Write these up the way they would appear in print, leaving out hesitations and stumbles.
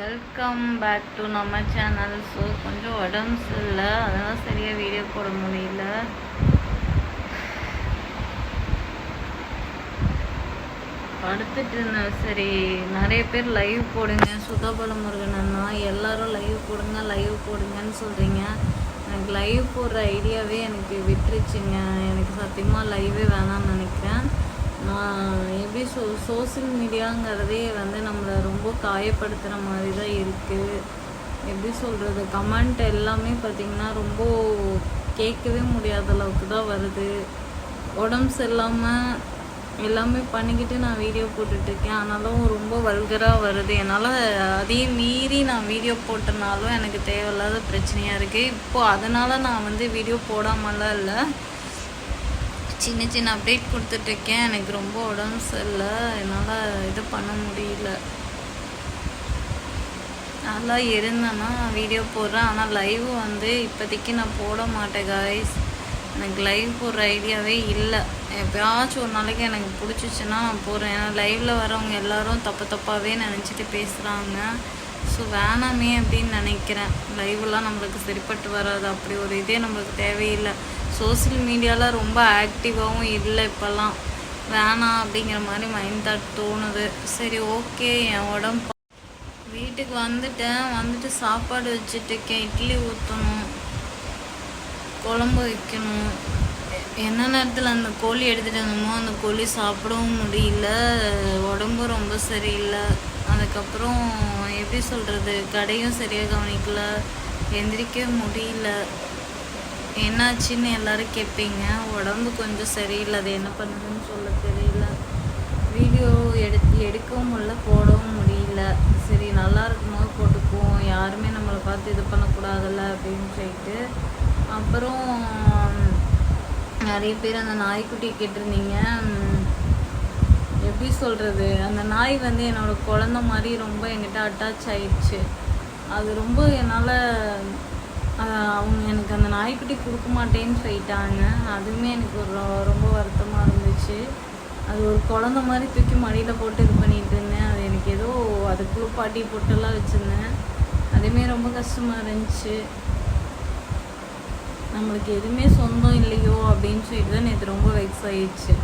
Welcome back to நம்ம channel. So கொஞ்சம் உடம்பு சரியில்லை, அதனால் சரியாக வீடியோ போட முடியல. படுத்துட்டு இருந்தேன். சரி, நிறைய பேர் லைவ் போடுங்க, சுதாபாலமுருகன் அண்ணா எல்லாரும் லைவ் போடுங்கன்னு சொல்கிறீங்க. எனக்கு லைவ் போடுற ஐடியாவே எனக்கு விட்டுருச்சுங்க. எனக்கு சத்தியமாக லைவே வேணாம்னு நினைக்கிறேன். எப்படி சோசியல் மீடியாங்கிறதே நம்மளை ரொம்ப காயப்படுத்துகிற மாதிரி தான் இருக்குது. எப்படி சொல்கிறது, கமெண்ட் எல்லாமே பார்த்திங்கன்னா ரொம்ப கேட்கவே முடியாத அளவுக்கு தான் வருது. உடம்பு சரியில்லாமல் எல்லாமே பண்ணிக்கிட்டு நான் வீடியோ போட்டுட்ருக்கேன், ஆனாலும் ரொம்ப வல்கராக வருது. என்னால் அதையும் மீறி நான் வீடியோ போட்டனாலும் எனக்கு தேவையில்லாத பிரச்சனையாக இருக்குது. இப்போது அதனால் நான் வீடியோ போடாமலாம் இல்லை, சின்ன சின்ன அப்டேட் கொடுத்துட்ருக்கேன். எனக்கு ரொம்ப உடம்பு சரியில்லை, என்னால் இது பண்ண முடியல. நல்லா இருந்தேன்னா வீடியோ போடுறேன், ஆனால் லைவ் இப்போதைக்கு நான் போட மாட்டேன் காய்ஸ். எனக்கு லைவ் போடுற ஐடியாவே இல்லை. எப்போயாச்சும் ஒரு நாளைக்கு எனக்கு பிடிச்சிச்சின்னா நான் போடுறேன். ஏன்னா லைவில் வரவங்க எல்லோரும் தப்பாகவே நினச்சிட்டு பேசுகிறாங்க. ஸோ வேணாமே அப்படின்னு நினைக்கிறேன். லைவ்லாம் நம்மளுக்கு சரிப்பட்டு வராது, அப்படி ஒரு இதே நம்மளுக்கு தேவையில்லை. சோசியல் மீடியாவில் ரொம்ப ஆக்டிவாகவும் இல்லை இப்போல்லாம். வேணாம் அப்படிங்கிற மாதிரி மைண்ட் தாட் தோணுது. சரி, ஓகே. என் உடம்பு வீட்டுக்கு வந்துட்டு சாப்பாடு வச்சுட்டுருக்கேன். இட்லி ஊற்றணும், குழம்பு வைக்கணும். என்ன நேரத்தில் அந்த கோழி எடுத்துகிட்டு வந்தோமோ அந்த கோழி சாப்பிடவும் முடியல, உடம்பு ரொம்ப சரியில்லை. அதுக்கப்புறம் எப்படி சொல்கிறது, கடையும் சரியாக கவனிக்கல, எந்திரிக்க முடியல. என்னாச்சுன்னு எல்லோரும் கேட்பீங்க. உடம்பு கொஞ்சம் சரியில்லை, அது என்ன பண்ணுதுன்னு சொல்ல தெரியல. வீடியோ எடுக்கவும் முடியல, போடவும் முடியல. சரி, நல்லா இருக்கும்போது போட்டுக்குவோம், யாருமே நம்மளை பார்த்து இது பண்ணக்கூடாதுல்ல அப்படின்னு சொல்லிட்டு. அப்புறம் நிறைய பேர் அந்த நாய்க்குட்டி கேட்டிருந்தீங்க. எப்படி சொல்கிறது, அந்த நாய் என்னோடய குழந்த மாதிரி ரொம்ப என்கிட்ட அட்டாச் ஆயிடுச்சு. அது ரொம்ப என்னால் அவங்க எனக்கு அந்த நாய்க்குட்டி கொடுக்க மாட்டேன்னு சொல்லிட்டாங்க. அதுவுமே எனக்கு ரொம்ப வருத்தமாக இருந்துச்சு. அது ஒரு குழந்த மாதிரி தூக்கி மடியில் போட்டு இது பண்ணிகிட்டு இருந்தேன். அது எனக்கு ஏதோ அது குளிப்பாட்டி போட்டெல்லாம் வச்சுருந்தேன். அதுவுமே ரொம்ப கஷ்டமாக இருந்துச்சு. நம்மளுக்கு எதுவுமே சொந்தம் இல்லையோ அப்படின்னு சொல்லிட்டு தான் நேற்று ரொம்ப வெக்ஸ் ஆயிடுச்சு.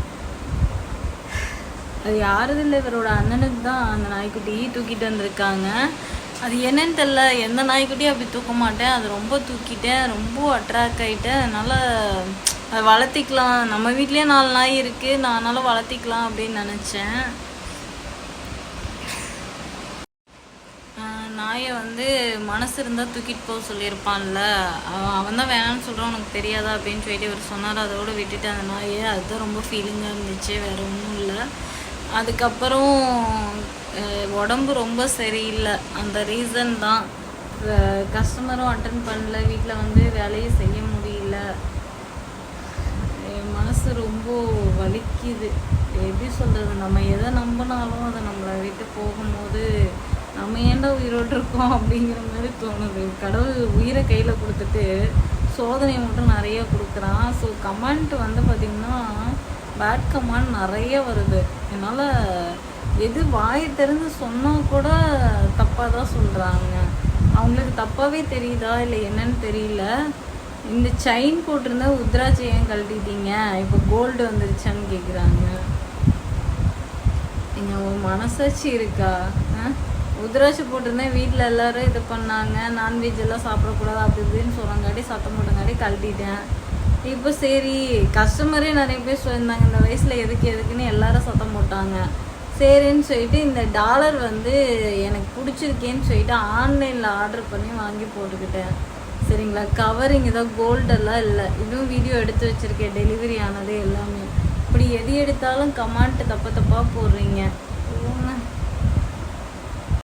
அது யாரும் இல்லை, இவரோட அண்ணனுக்கு தான் அந்த நாய்க்குட்டி தூக்கிட்டு வந்திருக்காங்க. அது என்னன்னு தெரில, எந்த நாய்க்குட்டியும் அப்படி தூக்க மாட்டேன், அது ரொம்ப தூக்கிட்டேன், ரொம்ப அட்ராக்ட் ஆகிட்டேன். அதனால் அதை வளர்த்திக்கலாம், நம்ம வீட்லேயே 4 நாய் இருக்குது, நான் அதனால் வளர்த்திக்கலாம் அப்படின்னு நினச்சேன். நாயை மனசு இருந்தால் தூக்கிட்டு போக சொல்லியிருப்பான்ல, அவன் தான் வேணான்னு சொல்கிறான், உனக்கு தெரியாதா அப்படின்னு சொல்லிட்டு இவர் சொன்னார். அதோடு விட்டுட்டு அந்த நாயை, அதுதான் ரொம்ப ஃபீலிங்காக இருந்துச்சு, வேறு ஒன்றும் இல்லை. அதுக்கப்புறம் உடம்பு ரொம்ப சரியில்லை, அந்த ரீசன் தான். கஸ்டமரும் அட்டன் பண்ணல, வீட்டில் வேலையை செய்ய முடியல. என் மனசு ரொம்ப வலிக்குது. எப்படி சொல்கிறது, நம்ம எதை நம்பினாலும் அதை நம்மளை விட்டு போகும்போது நம்ம ஏன்டா உயிரோடு இருக்கோம் அப்படிங்கிற மாதிரி தோணுது. கடவுள் உயிரை கையில் கொடுத்துட்டு சோதனையை மட்டும் நிறைய கொடுக்குறான். ஸோ கமெண்ட் பார்த்திங்கன்னா பேட் கமெண்ட் நிறைய வருது. என்னால் எது வாயை திறந்து சொன்னால் கூட தப்பாக தான் சொல்கிறாங்க. அவங்களுக்கு தப்பாகவே தெரியுதா இல்லை என்னன்னு தெரியல. இந்த செயின் போட்டிருந்தா உத்ராட்சி ஏன் கழட்டிட்டீங்க, இப்போ கோல்டு வந்துருச்சான்னு கேட்குறாங்க. நீங்கள் ஒரு மனசாட்சி இருக்கா? உத்ராட்சி போட்டிருந்தேன், வீட்டில் எல்லோரும் இது பண்ணாங்க, நான்வெஜ் எல்லாம் சாப்பிடக்கூடாது அப்படி இப்படின்னு சொல்கிறாங்காட்டி சத்தம் போட்டங்காட்டி கழட்டிட்டேன். இப்போ சரி, கஸ்டமரே நிறைய பேர் சொல்லியிருந்தாங்க இந்த வயசில் எதுக்குன்னு எல்லாரும் சத்தம் போட்டாங்க. சரின்னு சொல்லிட்டு இந்த டாலர் எனக்கு பிடிச்சிருக்கேன்னு சொல்லிட்டு ஆன்லைனில் ஆர்டர் பண்ணி வாங்கி போட்டுக்கிட்டேன். சரிங்களா, கவரிங் ஏதோ கோல்டெல்லாம் இல்லை. இதுவும் வீடியோ எடுத்து வச்சுருக்கேன், டெலிவரி ஆனதே எல்லாமே. இப்படி எது எடுத்தாலும் கமெண்ட் தப்பாக போடுறீங்க.